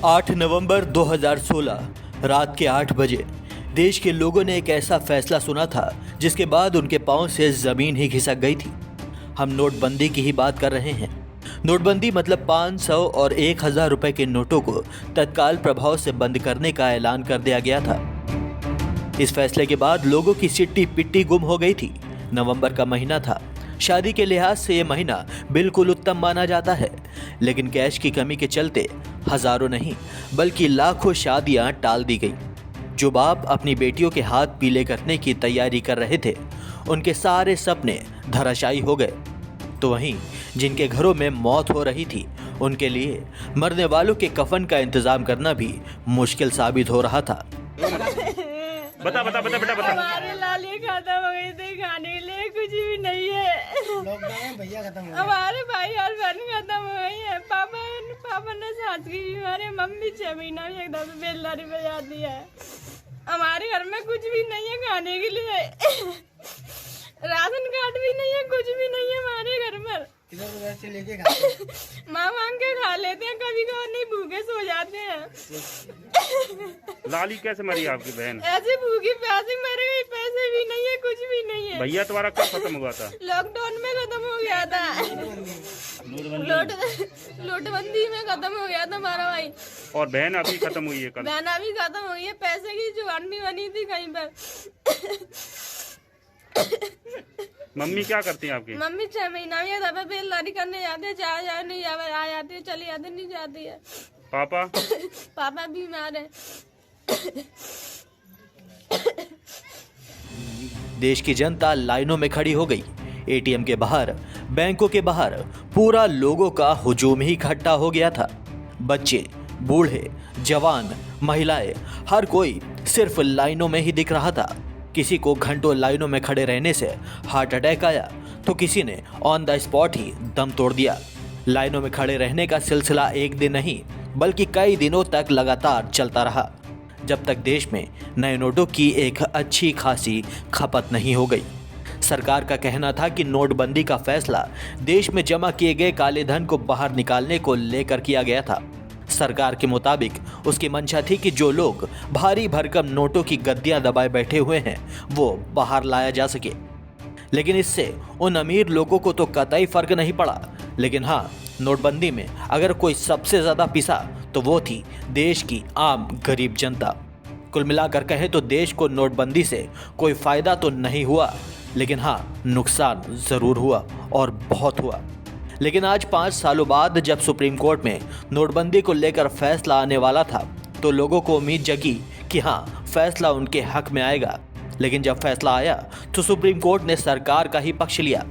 8 नवंबर 2016 रात के 8 बजे देश के लोगों ने एक ऐसा फैसला सुना था जिसके बाद उनके पांव से जमीन ही खिसक गई थी। हम नोटबंदी की ही बात कर रहे हैं। नोटबंदी मतलब 500 और 1000 रुपए के नोटों को तत्काल प्रभाव से बंद करने का ऐलान कर दिया गया था। इस फैसले के बाद लोगों की सिट्टी पिट्टी गुम हो गई थी। नवंबर का महीना था। शादी के लिहाज से ये महीना बिल्कुल उत्तम माना जाता है, लेकिन कैश की कमी के चलते हजारों नहीं बल्कि लाखों शादियां टाल दी गई। जो बाप अपनी बेटियों के हाथ पीले करने की तैयारी कर रहे थे, उनके सारे सपने धराशायी हो गए। तो वहीं जिनके घरों में मौत हो रही थी, उनके लिए मरने वालों के कफन का इंतजाम करना भी मुश्किल साबित हो रहा था। बता हमारे लाली खत्म हो गई थी, खाने के लिए कुछ भी नहीं है। भैया खत्म हो हमारे भाई और बहन खत्म हो गई है। पापा ने सांस की बीमारी, मम्मी 6 महीना में एकदम बेलदारी पे जाती है। हमारे घर में कुछ भी नहीं है खाने के लिए। राशन कार्ड भी नहीं है, कुछ भी नहीं है हमारे घर पर। से लेके खाते मांग के खा लेते हैं, कभी कभी नहीं भूखे सो जाते हैं। लाली कैसे मरी आपकी बहन? ऐसे भूखी प्यासी मर गई, पैसे भी नहीं है, कुछ भी नहीं है। भैया तुम्हारा कब खत्म हुआ था? लॉकडाउन में खत्म हो गया था। नोटबंदी में खत्म हो गया था हमारा भाई। और बहन अभी खत्म हुई है कल? बहन अभी खत्म हुई है। पैसे की जुगाड़ नहीं बनी थी कहीं पर। मम्मी क्या करती हैं आपकी? मम्मी 6 महीना में दफा बेलदारी करने जाते हैं, चाहे जाए नहीं जाए, आ जाती है, चली जाती नहीं जाती है। पापा? पापा बीमार है। देश की जनता लाइनों में खड़ी हो गई। एटीएम के बाहर, बैंकों के बाहर पूरा लोगों का हुजूम ही इकट्ठा हो गया था। बच्चे, बूढ़े, जवान, महिलाएं, हर कोई सिर्फ लाइनों में ही दिख रहा था। किसी को घंटों लाइनों में खड़े रहने से हार्ट अटैक आया, तो किसी ने ऑन द स्पॉट ही दम तोड़ दिया। लाइनों में खड़े रहने का सिलसिला एक दिन नहीं बल्कि कई दिनों तक लगातार चलता रहा, जब तक देश में नए नोटों की एक अच्छी खासी खपत नहीं हो गई। सरकार का कहना था कि नोटबंदी का फैसला देश में जमा किए गए काले धन को बाहर निकालने को लेकर किया गया था। सरकार के मुताबिक उसकी मंशा थी कि जो लोग भारी भरकम नोटों की गद्दियां दबाए बैठे हुए हैं, वो बाहर लाया जा सके। लेकिन इससे उन अमीर लोगों को तो कतई फर्क नहीं पड़ा। लेकिन हाँ, नोटबंदी में अगर कोई सबसे ज्यादा पिसा तो वो थी देश की आम गरीब जनता। कुल मिलाकर कहें तो देश को नोटबंदी से कोई फायदा तो नहीं हुआ, लेकिन हाँ, नुकसान जरूर हुआ और बहुत हुआ। लेकिन आज 5 सालों बाद जब सुप्रीम कोर्ट में नोटबंदी को लेकर फैसला आने वाला था, तो लोगों को उम्मीद जगी कि हाँ, फैसला उनके हक में आएगा। लेकिन जब फैसला आया तो सुप्रीम कोर्ट ने सरकार का ही पक्ष लिया।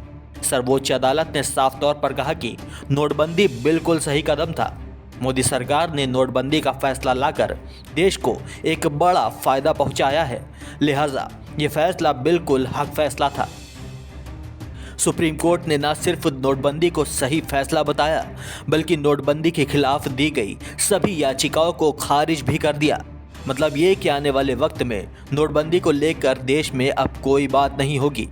सर्वोच्च अदालत ने साफ तौर पर कहा कि नोटबंदी बिल्कुल सही कदम था। मोदी सरकार ने नोटबंदी का फैसला लाकर देश को एक बड़ा फायदा पहुंचाया है, लिहाजा ये फैसला बिल्कुल हक फैसला था। सुप्रीम कोर्ट ने न सिर्फ नोटबंदी को सही फैसला बताया, बल्कि नोटबंदी के खिलाफ दी गई सभी याचिकाओं को खारिज भी कर दिया। मतलब ये कि आने वाले वक्त में नोटबंदी को लेकर देश में अब कोई बात नहीं होगी।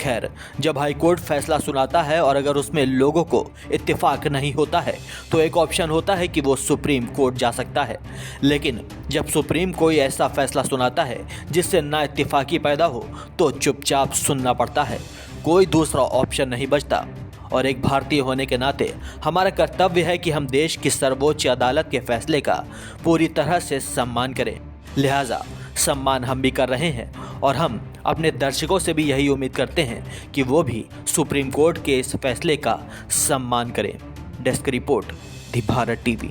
खैर, जब हाई कोर्ट फैसला सुनाता है और अगर उसमें लोगों को इत्तेफाक नहीं होता है, तो एक ऑप्शन होता है कि वो सुप्रीम कोर्ट जा सकता है। लेकिन जब सुप्रीम कोई ऐसा फैसला सुनाता है जिससे ना इत्तेफाकी पैदा हो, तो चुपचाप सुनना पड़ता है। कोई दूसरा ऑप्शन नहीं बचता। और एक भारतीय होने के नाते हमारा कर्तव्य है कि हम देश की सर्वोच्च अदालत के फैसले का पूरी तरह से सम्मान करें। लिहाजा सम्मान हम भी कर रहे हैं और हम अपने दर्शकों से भी यही उम्मीद करते हैं कि वो भी सुप्रीम कोर्ट के इस फैसले का सम्मान करें। डेस्क रिपोर्ट, दी भारत टीवी।